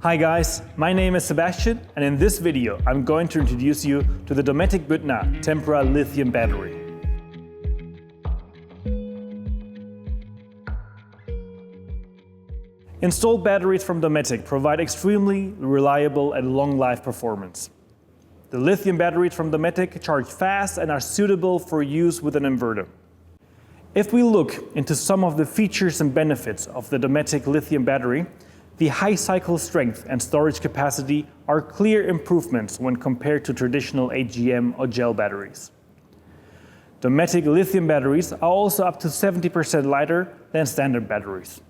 Hi guys, my name is Sebastian and in this video I'm going to introduce you to the Dometic Büttner Tempra lithium battery. Installed batteries from Dometic provide extremely reliable and long life performance. The lithium batteries from Dometic charge fast and are suitable for use with an inverter. If we look into some of the features and benefits of the Dometic lithium battery, the high cycle strength and storage capacity are clear improvements when compared to traditional AGM or gel batteries. Dometic lithium batteries are also up to 70% lighter than standard batteries.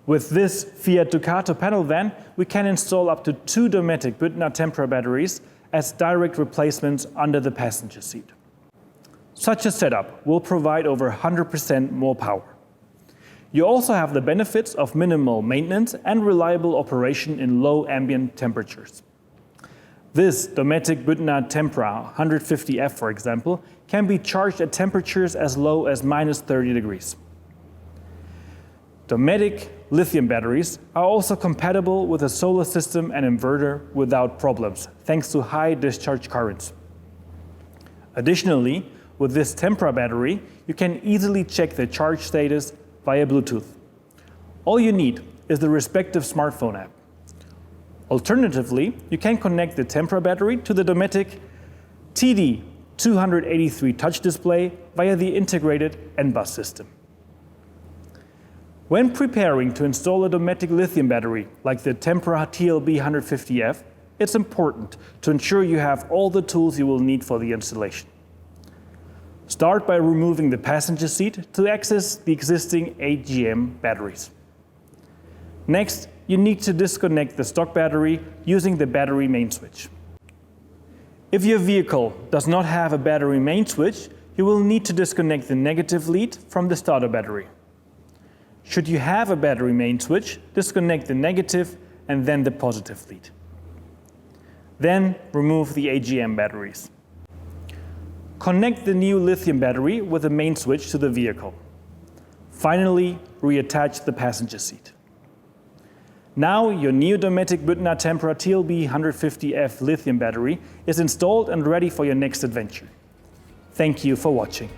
With this Fiat Ducato panel van, we can install up to 2 Dometic Büttner Tempra batteries as direct replacements under the passenger seat. Such a setup will provide over 100% more power. You also have the benefits of minimal maintenance and reliable operation in low ambient temperatures. This Dometic Büttner Tempra 150F, for example, can be charged at temperatures as low as -30 degrees. Dometic lithium batteries are also compatible with a solar system and inverter without problems, thanks to high discharge currents. Additionally, with this Tempra battery, you can easily check the charge status via Bluetooth. All you need is the respective smartphone app. Alternatively, you can connect the Tempra battery to the Dometic TD283 touch display via the integrated N-Bus system. When preparing to install a Dometic lithium battery like the Tempra TLB150F, it's important to ensure you have all the tools you will need for the installation. Start by removing the passenger seat to access the existing AGM batteries. Next, you need to disconnect the stock battery using the battery main switch. If your vehicle does not have a battery main switch, you will need to disconnect the negative lead from the starter battery. Should you have a battery main switch, disconnect the negative and then the positive lead. Then remove the AGM batteries. Connect the new lithium battery with the main switch to the vehicle. Finally, reattach the passenger seat. Now your new Dometic Büttner Tempra TLB150F lithium battery is installed and ready for your next adventure. Thank you for watching.